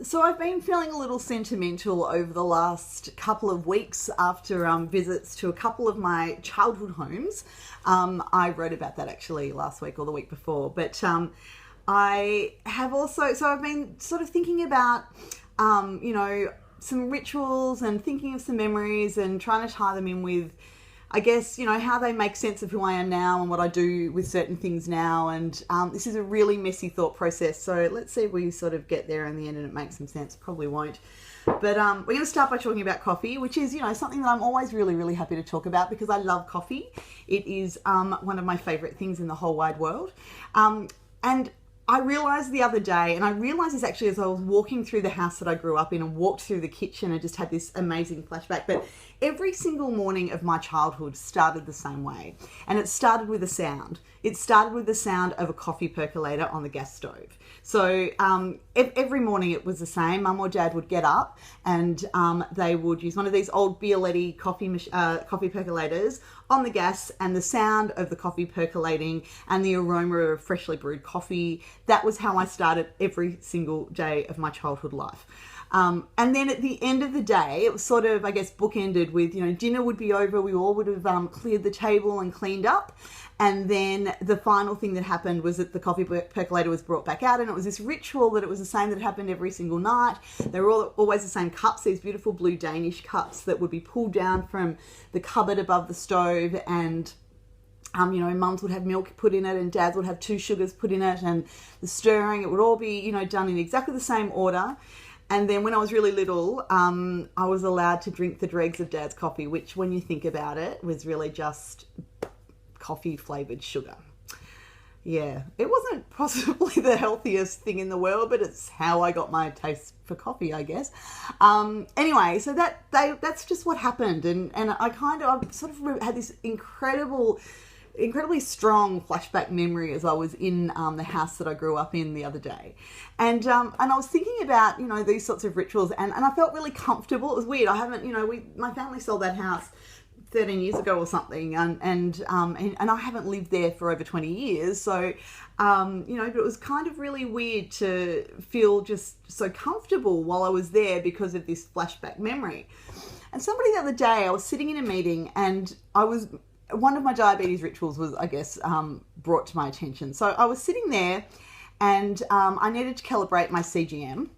So I've been feeling a little sentimental over the last couple of weeks after visits to a couple of my childhood homes. I wrote about that actually last week or the week before, but I have also, so I've been sort of thinking about, some rituals and thinking of some memories and trying to tie them in with, I guess, how they make sense of who I am now and what I do with certain things now. And this is a really messy thought process. So let's see if we sort of get there in the end and it makes some sense. Probably won't. But we're going to start by talking about coffee, which is, something that I'm always really, really happy to talk about because I love coffee. It is one of my favorite things in the whole wide world. And I realised the other day, and I realised this actually as I was walking through the house that I grew up in and walked through the kitchen and just had this amazing flashback, that every single morning of my childhood started the same way. And it started with a sound. It started with the sound of a coffee percolator on the gas stove. So every morning it was the same. Mum or Dad would get up and they would use one of these old Bialetti coffee percolators on the gas, and the sound of the coffee percolating and the aroma of freshly brewed coffee, that was how I started every single day of my childhood life. And then at the end of the day, it was sort of, I guess, bookended with, dinner would be over. We all would have cleared the table and cleaned up. And then the final thing that happened was that the coffee percolator was brought back out, and it was this ritual that it was the same that happened every single night. They were always the same cups, these beautiful blue Danish cups that would be pulled down from the cupboard above the stove, and mums would have milk put in it and dads would have 2 sugars put in it, and the stirring, it would all be, done in exactly the same order. And then when I was really little, I was allowed to drink the dregs of Dad's coffee, which, when you think about it, was really just coffee flavoured sugar. Yeah, it wasn't possibly the healthiest thing in the world, but it's how I got my taste for coffee, I guess. Anyway, so that's just what happened, and I sort of had this incredibly strong flashback memory as I was in the house that I grew up in the other day. And I was thinking about, these sorts of rituals, and I felt really comfortable. It was weird. I haven't, my family sold that house 13 years ago or something, and I haven't lived there for over 20 years. So, but it was kind of really weird to feel just so comfortable while I was there because of this flashback memory. And somebody the other day, I was sitting in a meeting, and one of my diabetes rituals was, I guess, brought to my attention. So I was sitting there and I needed to calibrate my CGM.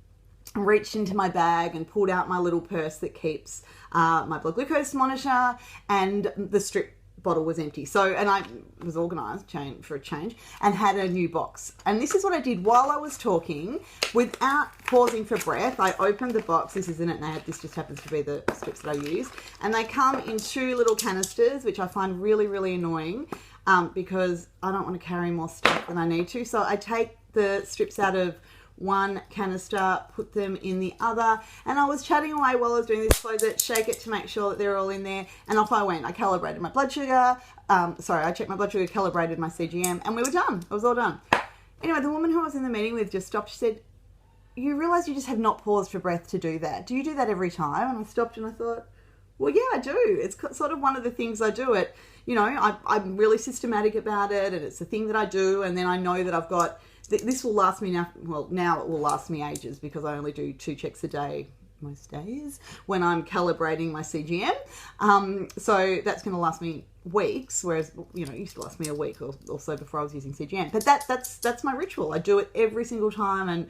I reached into my bag and pulled out my little purse that keeps my blood glucose monitor, and the strip bottle was empty. So, and I was organised for a change and had a new box. And this is what I did while I was talking, without pausing for breath. I opened the box. This isn't it now. This just happens to be the strips that I use. And they come in 2 little canisters, which I find really, really annoying because I don't want to carry more stuff than I need to. So I take the strips out of one canister, put them in the other, and I was chatting away while I was doing this, close it, shake it to make sure that they're all in there, and off I went. I calibrated my blood sugar, I checked my blood sugar, calibrated my CGM, and we were done. It was all done. Anyway, the woman who I was in the meeting with just stopped. She said, "You realise you just have not paused for breath to do that. Do you do that every time?" And I stopped and I thought, well, yeah, I do. It's sort of one of the things I do. I'm really systematic about it, and it's a thing that I do, and then I know that I've got, this will last me now, well, now it will last me ages because I only do 2 checks a day most days when I'm calibrating my CGM. So that's going to last me weeks, whereas, it used to last me a week or so before I was using CGM. But that's my ritual. I do it every single time,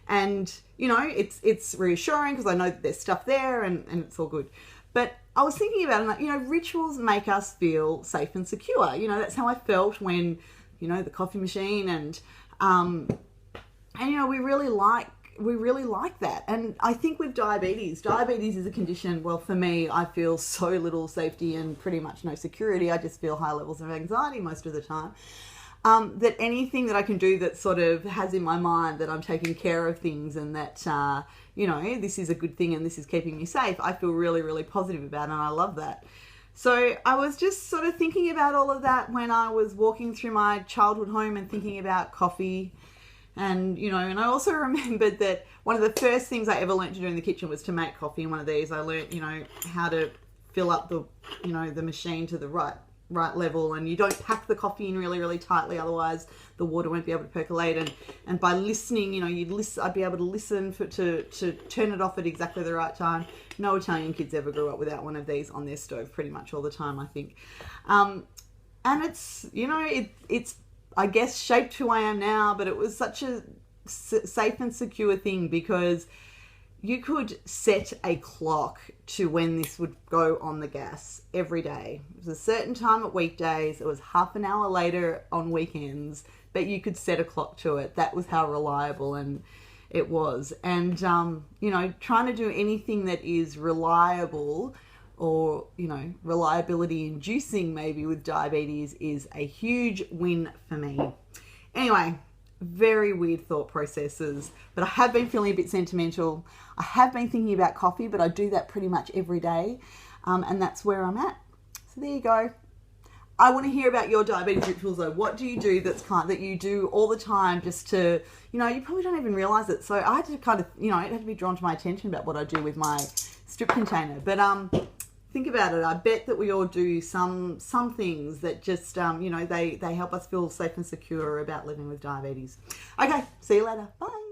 and it's reassuring because I know that there's stuff there and it's all good. But I was thinking about it, rituals make us feel safe and secure. That's how I felt when, the coffee machine and we really like that. And I think with diabetes is a condition, well, for me, I feel so little safety and pretty much no security. I just feel high levels of anxiety most of the time. That anything that I can do that sort of has in my mind that I'm taking care of things and that, this is a good thing and this is keeping me safe, I feel really, really positive about, and I love that. So I was just sort of thinking about all of that when I was walking through my childhood home and thinking about coffee. And, and I also remembered that one of the first things I ever learned to do in the kitchen was to make coffee in one of these. I learned, how to fill up the machine to the right right level, and you don't pack the coffee in really, really tightly, otherwise the water won't be able to percolate. And by listening, you know, I'd be able to listen to turn it off at exactly the right time. No Italian kids ever grew up without one of these on their stove pretty much all the time, I think. And it's, you know, it's I guess shaped who I am now, but it was such a safe and secure thing, because you could set a clock to when this would go on the gas every day. It was a certain time at weekdays. It was half an hour later on weekends, but you could set a clock to it. That was how reliable and it was. And, you know, trying to do anything that is reliable, or, you know, reliability inducing maybe with diabetes, is a huge win for me. Anyway, very weird thought processes, but I have been feeling a bit sentimental. I have been thinking about coffee, but I do that pretty much every day, and that's where I'm at. So there you go. I want to hear about your diabetes rituals though. What do you do that you do all the time, just to, you know, you probably don't even realize it. So I had to kind of, you know, it had to be drawn to my attention about what I do with my strip container. But think about it. I bet that we all do some things that just, you know, they help us feel safe and secure about living with diabetes. Okay, see you later. Bye.